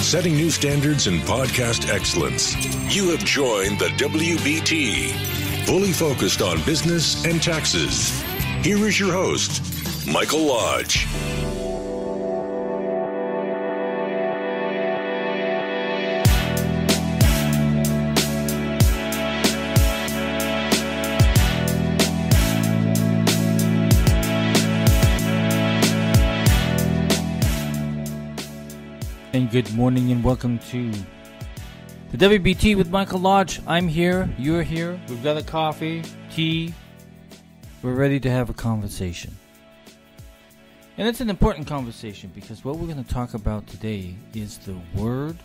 setting new standards in podcast excellence. You have joined the WBT, fully focused on business and taxes. Here is your host, Michael Lodge. And good morning and welcome to the WBT with Michael Lodge. I'm here, you're here, we've got a coffee, tea, we're ready to have a conversation. And it's an important conversation because what we're going to talk about today is the word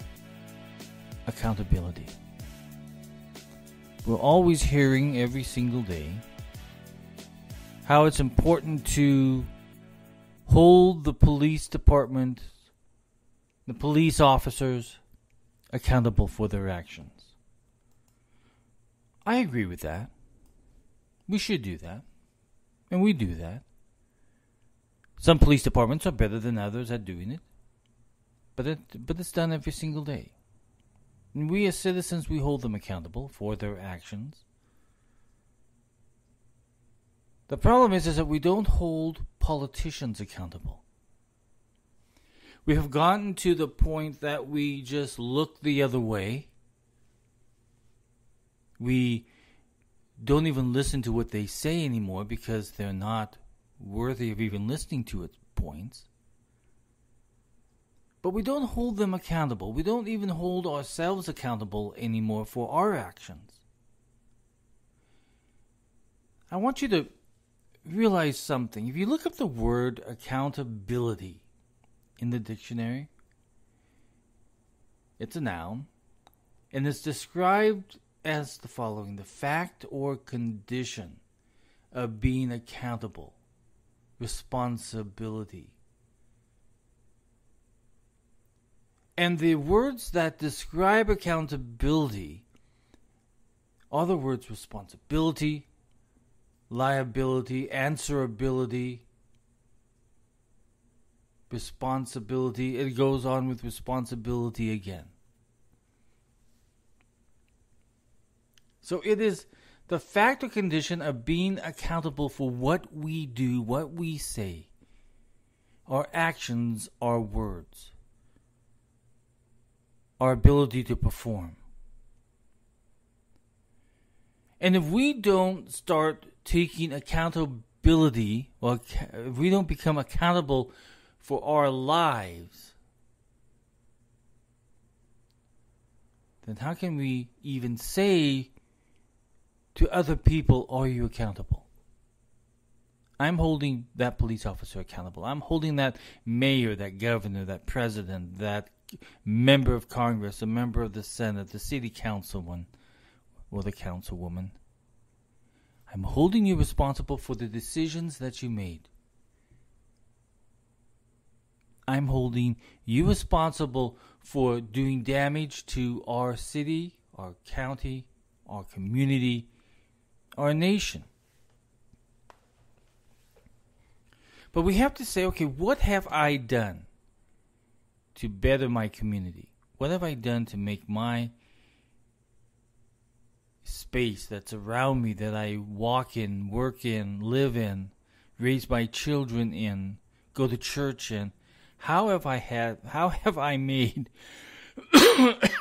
accountability. We're always hearing every single day how it's important to hold the police department, the police officers, accountable for their actions. I agree with that. We should do that. And we do that. Some police departments are better than others at doing it. But it's done every single day. And we as citizens, we hold them accountable for their actions. The problem is that we don't hold politicians accountable. We have gotten to the point that we just look the other way. We don't even listen to what they say anymore because they're not worthy of even listening to its points. But we don't hold them accountable. We don't even hold ourselves accountable anymore for our actions. I want you to realize something. If you look up the word accountability in the dictionary, it's a noun, and it's described as the following: the fact or condition of being accountable, responsibility. And the words that describe accountability are the words responsibility, liability, answerability, responsibility. It goes on with responsibility again. So it is the fact or condition of being accountable for what we do, what we say, our actions, our words, our ability to perform. And if we don't start taking accountability, or if we don't become accountable for our lives, then how can we even say to other people, are you accountable? I'm holding that police officer accountable. I'm holding that mayor, that governor, that president, that member of Congress, a member of the Senate, the city councilman, or the councilwoman. I'm holding you responsible for the decisions that you made. I'm holding you responsible for doing damage to our city, our county, our community, our nation. But we have to say, okay, what have I done to better my community? What have I done to make my space that's around me, that I walk in, work in, live in, raise my children in, go to church in? How have I made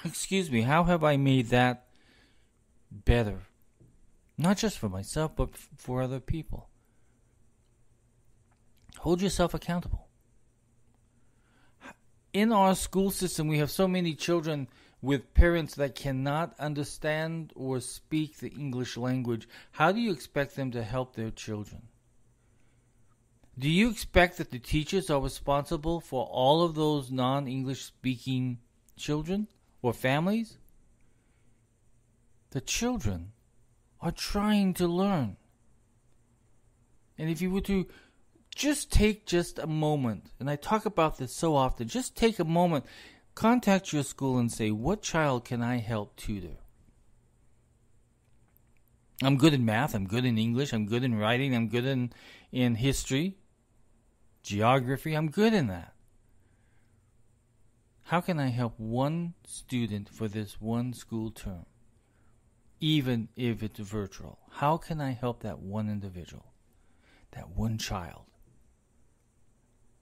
excuse me, how have I made that better? Not just for myself, but for other people. Hold yourself accountable. In our school system, we have so many children with parents that cannot understand or speak the English language. How do you expect them to help their children? Do you expect that the teachers are responsible for all of those non-English speaking children or families? The children are trying to learn. And if you were to just take a moment, and I talk about this so often, just take a moment, contact your school and say, what child can I help tutor? I'm good in math, I'm good in English, I'm good in writing, I'm good in history, geography, I'm good in that. How can I help one student for this one school term, even if it's virtual? How can I help that one individual, that one child?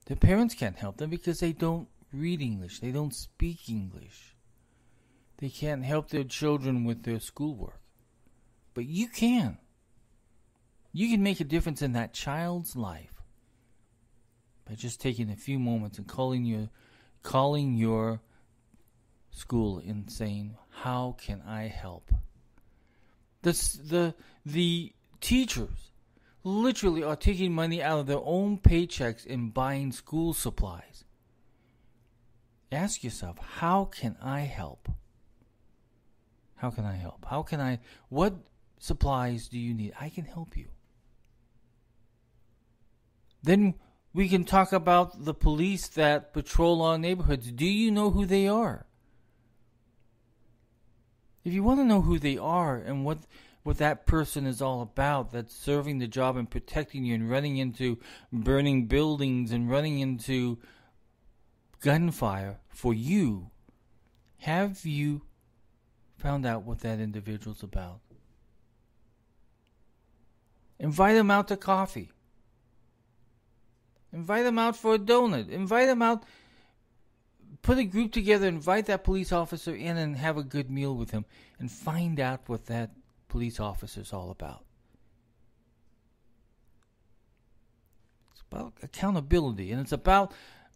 Their parents can't help them because they don't read English. They don't speak English. They can't help their children with their schoolwork. But you can. You can make a difference in that child's life by just taking a few moments and calling your school and saying, how can I help? The teachers literally are taking money out of their own paychecks and buying school supplies. Ask yourself, how can I help? How can I help? What supplies do you need? I can help you. Then we can talk about the police that patrol our neighborhoods. Do you know who they are? If you want to know who they are and what that person is all about, that's serving the job and protecting you and running into burning buildings and running into gunfire for you, have you found out what that individual's about? Invite them out to coffee. Invite them out for a donut. Invite them out. Put a group together, invite that police officer in and have a good meal with him and find out what that police officer is all about. It's about accountability, and it's about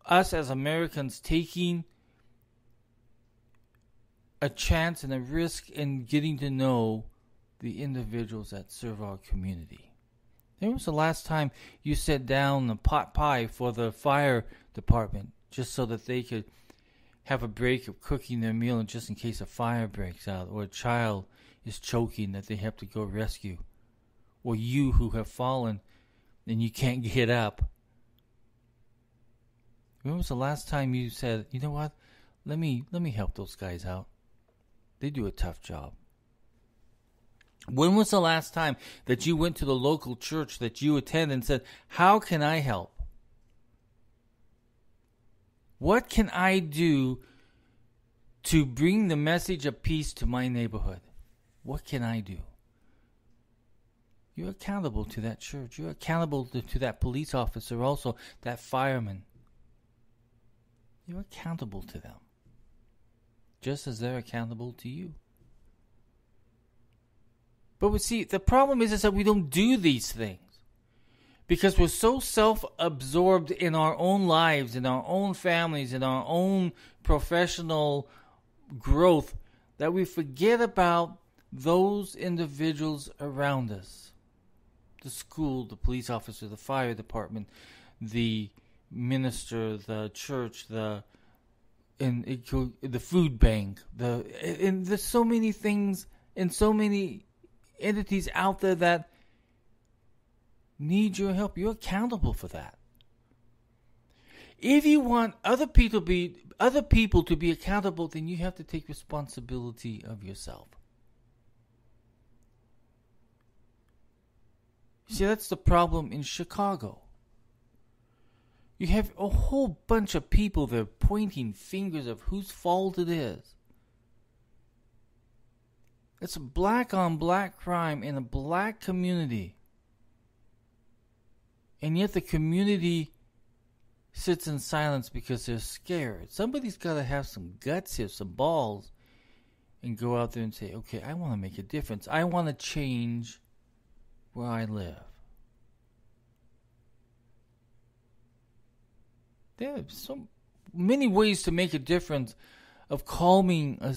us as Americans taking a chance and a risk in getting to know the individuals that serve our community. When was the last time you set down a pot pie for the fire department just so that they could have a break of cooking their meal and just in case a fire breaks out or a child is choking that they have to go rescue, or you who have fallen and you can't get up? When was the last time you said, you know what, let me help those guys out? They do a tough job. When was the last time that you went to the local church that you attend and said, how can I help? What can I do to bring the message of peace to my neighborhood? What can I do? You're accountable to that church. You're accountable to that police officer also, that fireman. You're accountable to them, just as they're accountable to you. But we see, the problem is that we don't do these things because we're so self-absorbed in our own lives, in our own families, in our own professional growth that we forget about those individuals around us. The school, the police officer, the fire department, the minister, the church, the food bank, and there's so many things and so many entities out there that need your help. You're accountable for that. If you want other people to be accountable, then you have to take responsibility of yourself. See, that's the problem in Chicago. You have a whole bunch of people that are pointing fingers of whose fault it is. It's a black on black crime in a black community. And yet the community sits in silence because they're scared. Somebody's got to have some guts here, some balls, and go out there and say, okay, I want to make a difference. I want to change where I live. There are so many ways to make a difference of calming a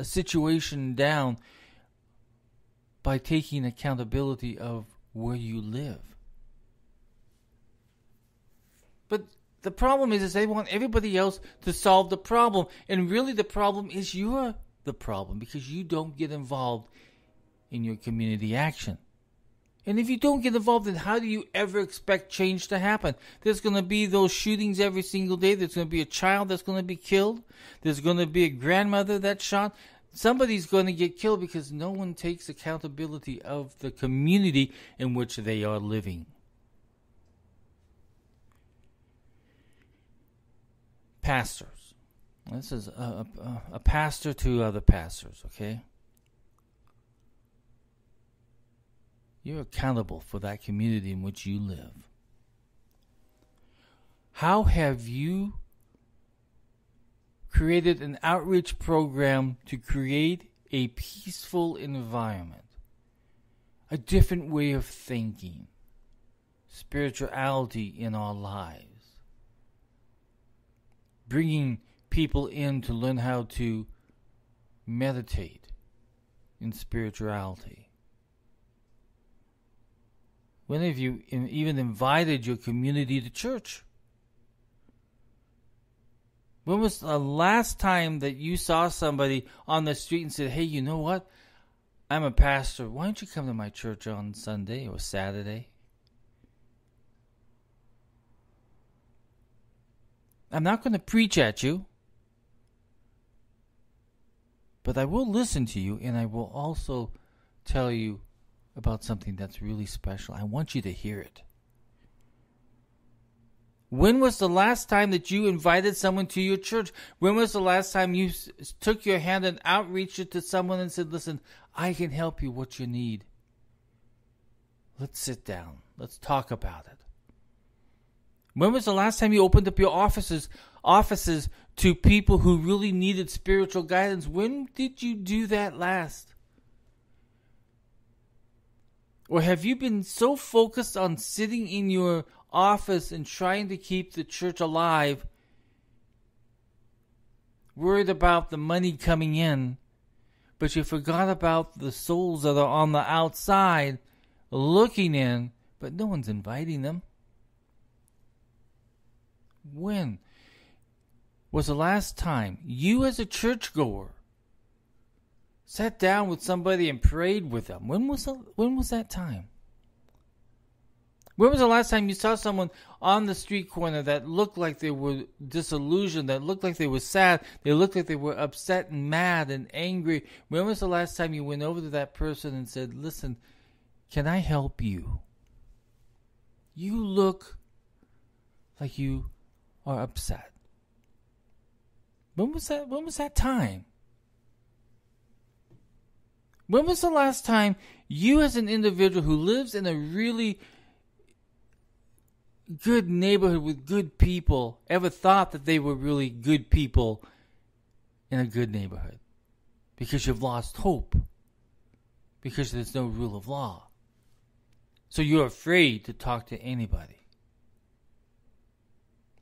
situation down by taking accountability of where you live. But the problem is they want everybody else to solve the problem. And really the problem is you're the problem because you don't get involved in your community action. And if you don't get involved, then how do you ever expect change to happen? There's going to be those shootings every single day. There's going to be a child that's going to be killed. There's going to be a grandmother that's shot. Somebody's going to get killed because no one takes accountability of the community in which they are living. Pastors, This is a pastor to other pastors, okay? You're accountable for that community in which you live. How have you created an outreach program to create a peaceful environment, a different way of thinking, spirituality in our lives, bringing people in to learn how to meditate in spirituality? When have you even invited your community to church? When was the last time that you saw somebody on the street and said, hey, you know what? I'm a pastor. Why don't you come to my church on Sunday or Saturday? I'm not going to preach at you, but I will listen to you, and I will also tell you about something that's really special. I want you to hear it. When was the last time that you invited someone to your church? When was the last time you took your hand and outreached it to someone and said, listen, I can help you what you need. Let's sit down. Let's talk about it. When was the last time you opened up your offices to people who really needed spiritual guidance? When did you do that last? Or have you been so focused on sitting in your office and trying to keep the church alive, worried about the money coming in, but you forgot about the souls that are on the outside looking in, but no one's inviting them? When was the last time you as a churchgoer sat down with somebody and prayed with them? When was that time? When was the last time you saw someone on the street corner that looked like they were disillusioned, that looked like they were sad, they looked like they were upset and mad and angry? When was the last time you went over to that person and said, listen, can I help you? You look like you are upset. When was that time? When was the last time you as an individual who lives in a really good neighborhood with good people ever thought that they were really good people in a good neighborhood? Because you've lost hope. Because there's no rule of law. So you're afraid to talk to anybody.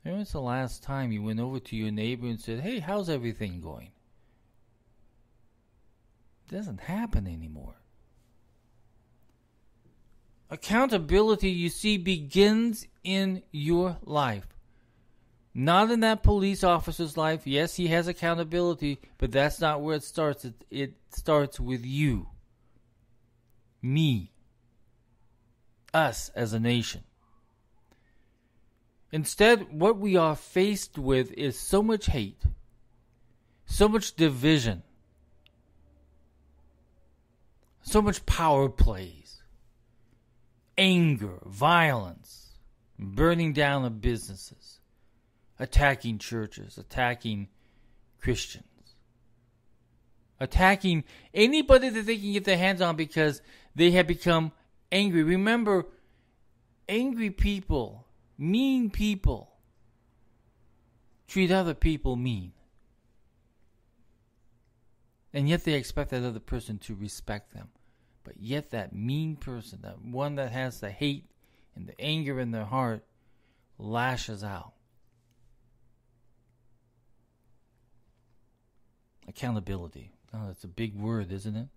When was the last time you went over to your neighbor and said, hey, how's everything going? It doesn't happen anymore. Accountability, you see, begins in your life. Not in that police officer's life. Yes, he has accountability, but that's not where it starts. It starts with you. Me. Us as a nation. Instead, what we are faced with is so much hate, so much division, so much power plays, anger, violence, burning down of businesses, attacking churches, attacking Christians, attacking anybody that they can get their hands on because they have become angry. Remember, angry people, mean people, treat other people mean. And yet they expect that other person to respect them. But yet that mean person, that one that has the hate and the anger in their heart, lashes out. Accountability. Oh, that's a big word, isn't it?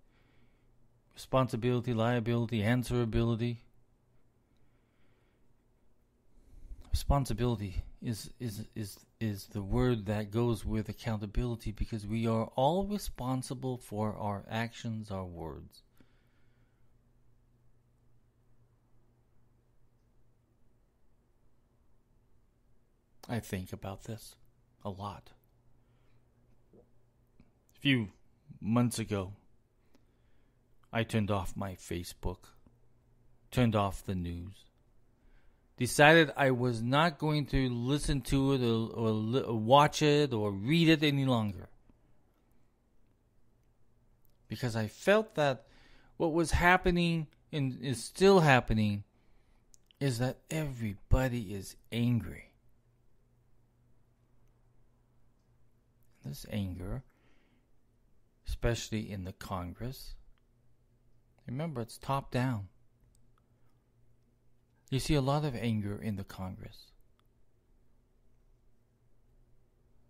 Responsibility, liability, answerability. Responsibility is the word that goes with accountability, because we are all responsible for our actions, our words. I think about this a lot. A few months ago, I turned off my Facebook, turned off the news, decided I was not going to listen to it or watch it or read it any longer. Because I felt that what was happening and is still happening is that everybody is angry. This anger, especially in the Congress, remember, it's top down. You see a lot of anger in the Congress.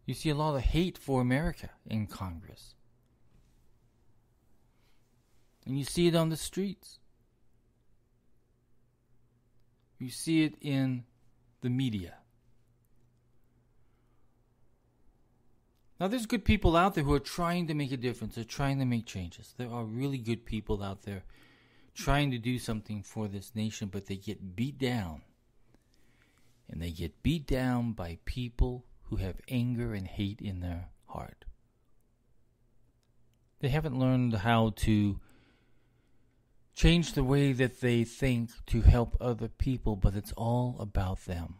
You see a lot of hate for America in Congress. And you see it on the streets. You see it in the media. Now, there's good people out there who are trying to make a difference. They're trying to make changes. There are really good people out there trying to do something for this nation, but they get beat down. And they get beat down by people who have anger and hate in their heart. They haven't learned how to change the way that they think to help other people, but it's all about them.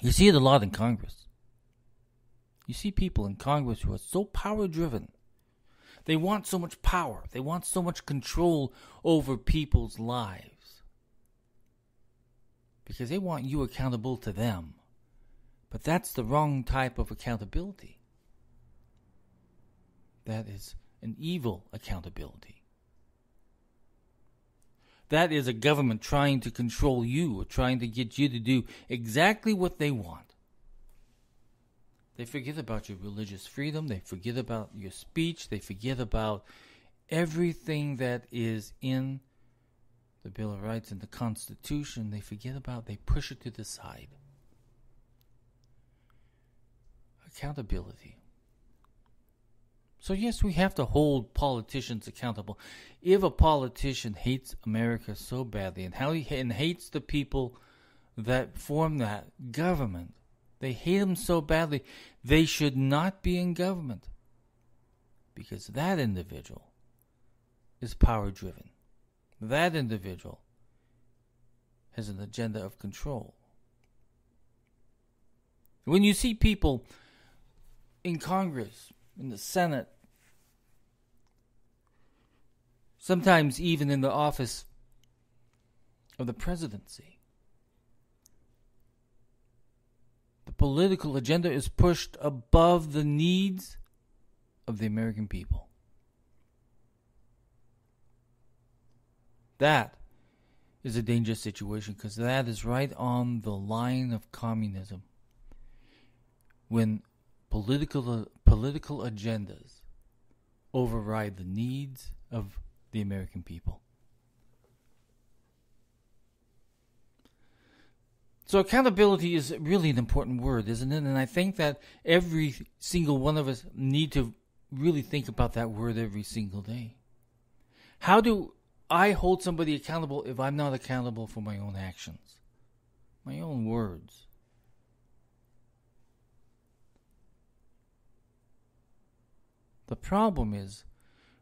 You see it a lot in Congress. You see people in Congress who are so power-driven. They want so much power. They want so much control over people's lives. Because they want you accountable to them. But that's the wrong type of accountability. That is an evil accountability. That is a government trying to control you or trying to get you to do exactly what they want. They forget about your religious freedom. They forget about your speech. They forget about everything that is in the Bill of Rights and the Constitution. They push it to the side. Accountability. So yes, we have to hold politicians accountable. If a politician hates America so badly and hates the people that form that government, they hate them so badly, they should not be in government. Because that individual is power-driven. That individual has an agenda of control. When you see people in Congress, in the Senate, sometimes even in the office of the presidency, the political agenda is pushed above the needs of the American people. That is a dangerous situation because that is right on the line of communism. When political agendas override the needs of the American people. So accountability is really an important word, isn't it? And I think that every single one of us need to really think about that word every single day. How do I hold somebody accountable if I'm not accountable for my own actions, my own words? The problem is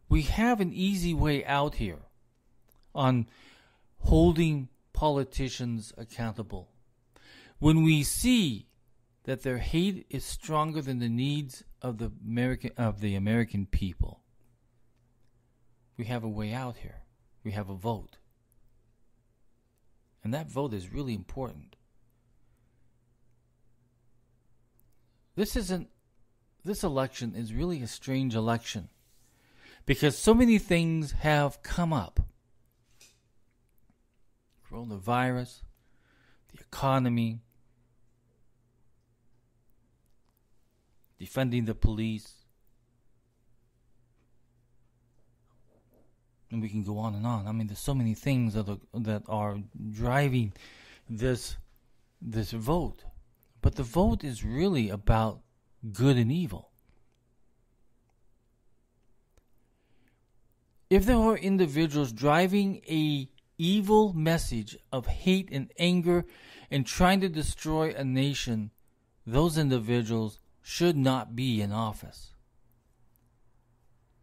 we have an easy way out here on holding politicians accountable. When we see that their hate is stronger than the needs of the American people, we have a way out here. We have a vote. And that vote is really important. This election is really a strange election because so many things have come up. Coronavirus, the economy, defunding the police, and we can go on and on. I mean, there's so many things that are driving this vote. But the vote is really about good and evil. If there are individuals driving a evil message of hate and anger and trying to destroy a nation, those individuals should not be in office.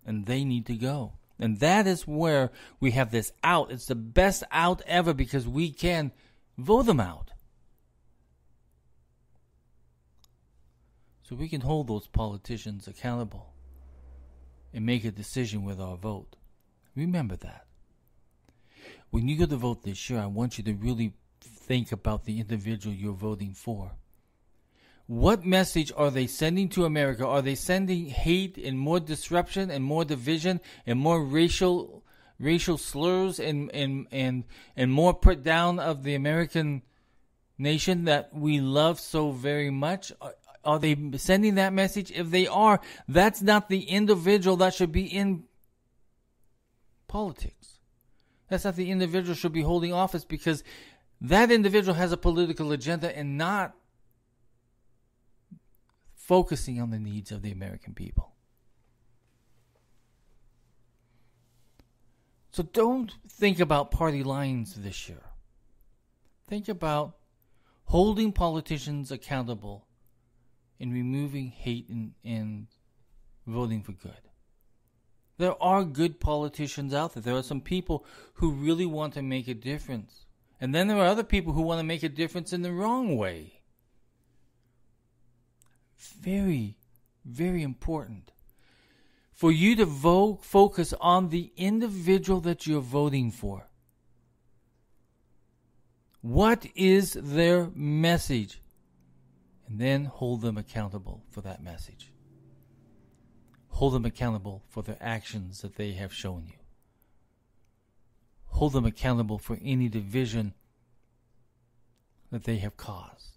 And they need to go. And that is where we have this out. It's the best out ever because we can vote them out. So we can hold those politicians accountable and make a decision with our vote. Remember that. When you go to vote this year, I want you to really think about the individual you're voting for. What message are they sending to America? Are they sending hate and more disruption and more division and more racial slurs and more put down of the American nation that we love so very much? Are they sending that message? If they are, that's not the individual that should be in politics. That's not the individual should be holding office, because that individual has a political agenda and not focusing on the needs of the American people. So don't think about party lines this year. Think about holding politicians accountable and removing hate and voting for good. There are good politicians out there. There are some people who really want to make a difference. And then there are other people who want to make a difference in the wrong way. Very, very important for you to focus on the individual that you're voting for. What is their message? And then hold them accountable for that message. Hold them accountable for the actions that they have shown you. Hold them accountable for any division that they have caused.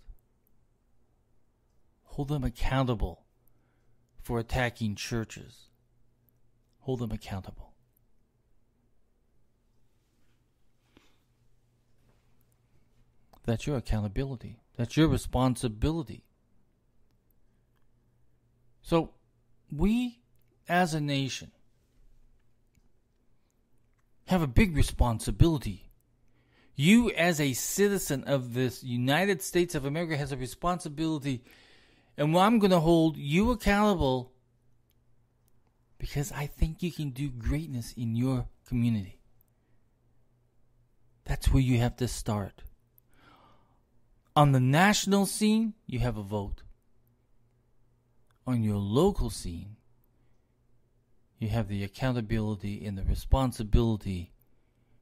Hold them accountable for attacking churches. Hold them accountable. That's your accountability. That's your responsibility. So, we as a nation have a big responsibility. You as a citizen of this United States of America has a responsibility. And I'm going to hold you accountable because I think you can do greatness in your community. That's where you have to start. On the national scene, you have a vote. On your local scene, you have the accountability and the responsibility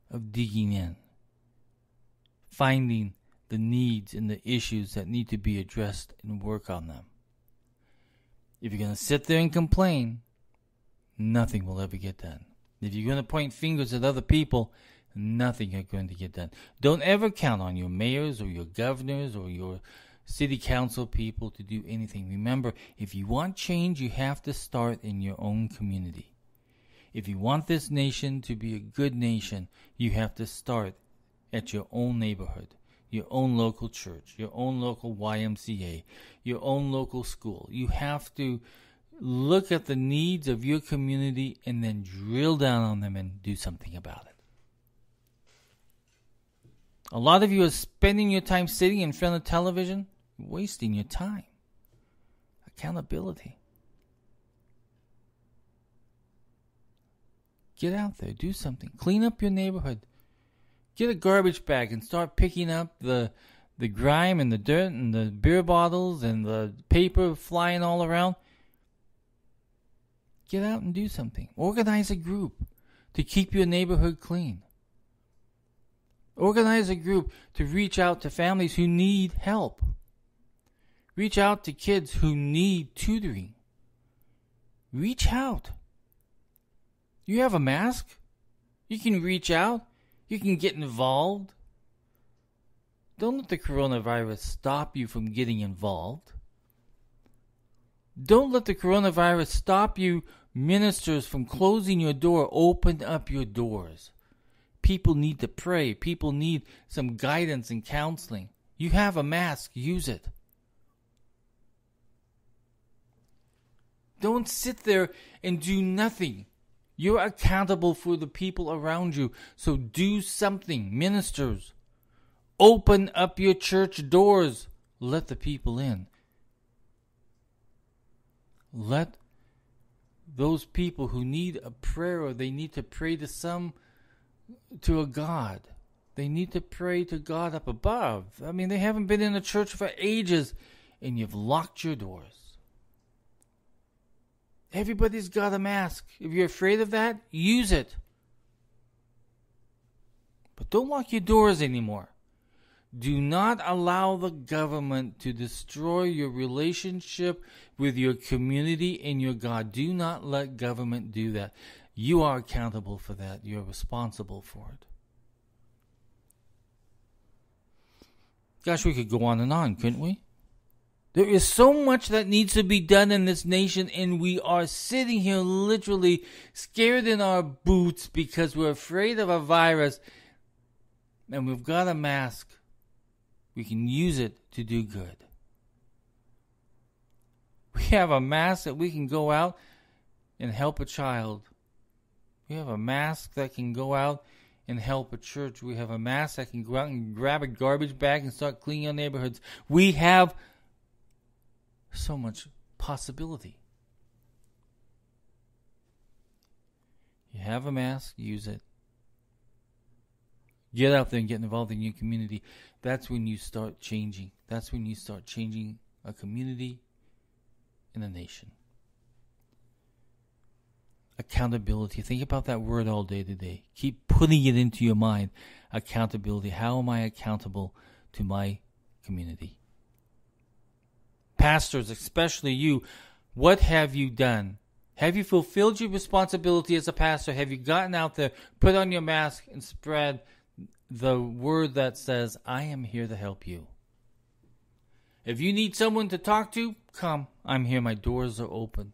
of digging in, finding the needs and the issues that need to be addressed and work on them. If you're going to sit there and complain, nothing will ever get done. If you're going to point fingers at other people, nothing is going to get done. Don't ever count on your mayors or your governors or your city council people to do anything. Remember, if you want change, you have to start in your own community. If you want this nation to be a good nation, you have to start at your own neighborhood, your own local church, your own local YMCA, your own local school. You have to look at the needs of your community and then drill down on them and do something about it. A lot of you are spending your time sitting in front of television, wasting your time. Accountability. Get out there, do something. Clean up your neighborhood. Get a garbage bag and start picking up the grime and the dirt and the beer bottles and the paper flying all around. Get out and do something. Organize a group to keep your neighborhood clean. Organize a group to reach out to families who need help. Reach out to kids who need tutoring. Reach out. You have a mask. You can reach out. You can get involved. Don't let the coronavirus stop you from getting involved. Don't let the coronavirus stop you, ministers, from closing your door. Open up your doors. People need to pray. People need some guidance and counseling. You have a mask. Use it. Don't sit there and do nothing. You're accountable for the people around you. So do something. Ministers, open up your church doors. Let the people in. Let those people who need a prayer, or they need to pray to a God. They need to pray to God up above. I mean, they haven't been in a church for ages, and you've locked your doors. Everybody's got a mask. If you're afraid of that, use it. But don't lock your doors anymore. Do not allow the government to destroy your relationship with your community and your God. Do not let government do that. You are accountable for that. You're responsible for it. Gosh, we could go on and on, couldn't we? There is so much that needs to be done in this nation, and we are sitting here literally scared in our boots because we're afraid of a virus, and we've got a mask. We can use it to do good. We have a mask that we can go out and help a child. We have a mask that can go out and help a church. We have a mask that can go out and grab a garbage bag and start cleaning our neighborhoods. We have so much possibility. You have a mask, use it. Get out there and get involved in your community. That's when you start changing. That's when you start changing a community and a nation. Accountability. Think about that word all day today. Keep putting it into your mind. Accountability. How am I accountable to my community? Pastors, especially you, what have you done? Have you fulfilled your responsibility as a pastor? Have you gotten out there, put on your mask, and spread the word that says, I am here to help you? If you need someone to talk to, come. I'm here. My doors are open.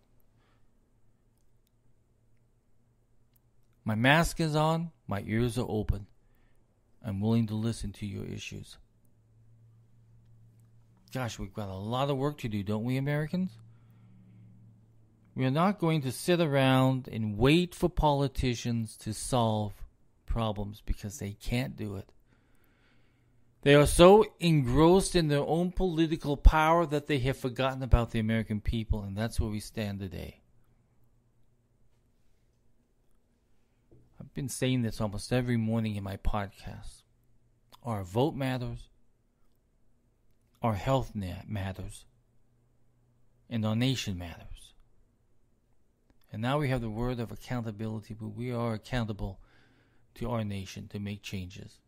My mask is on. My ears are open. I'm willing to listen to your issues. Gosh, we've got a lot of work to do, don't we, Americans? We're not going to sit around and wait for politicians to solve problems because they can't do it. They are so engrossed in their own political power that they have forgotten about the American people, and that's where we stand today. I've been saying this almost every morning in my podcast. Our vote matters, our health matters, and our nation matters. And now we have the word of accountability, but we are accountable to our nation to make changes.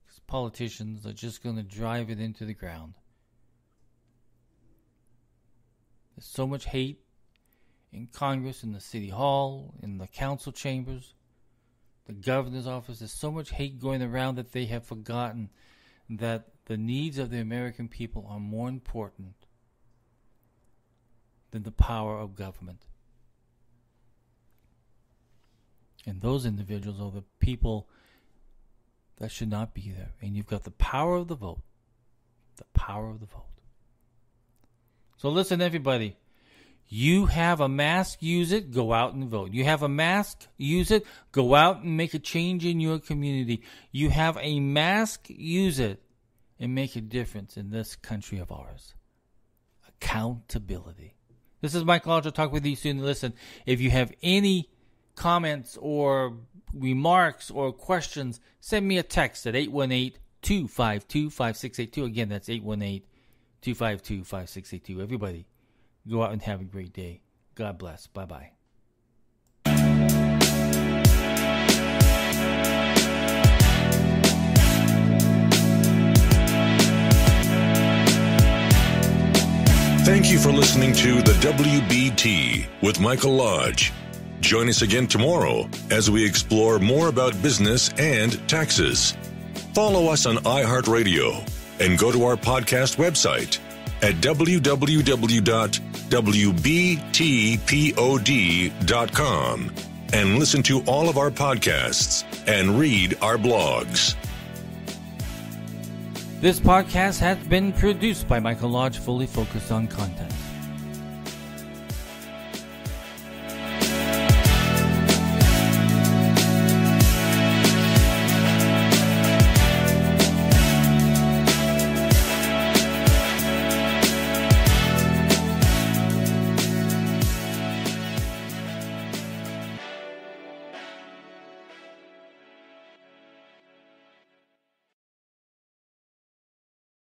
Because politicians are just going to drive it into the ground. There's so much hate in Congress, in the City Hall, in the council chambers, the governor's office. There's so much hate going around that they have forgotten that the needs of the American people are more important than the power of government. And those individuals are the people that should not be there. And you've got the power of the vote. The power of the vote. So listen, everybody. You have a mask, use it, go out and vote. You have a mask, use it, go out and make a change in your community. You have a mask, use it, and make a difference in this country of ours. Accountability. This is Michael Lodge. I'll talk with you soon. Listen, if you have any comments or remarks or questions, send me a text at 818-252-5682. Again, that's 818-252-5682. Everybody, go out and have a great day. God bless. Bye-bye. Thank you for listening to the WBT with Michael Lodge. Join us again tomorrow as we explore more about business and taxes. Follow us on iHeartRadio and go to our podcast website at www.wbtpod.com and listen to all of our podcasts and read our blogs. This podcast has been produced by Michael Lodge, fully focused on content.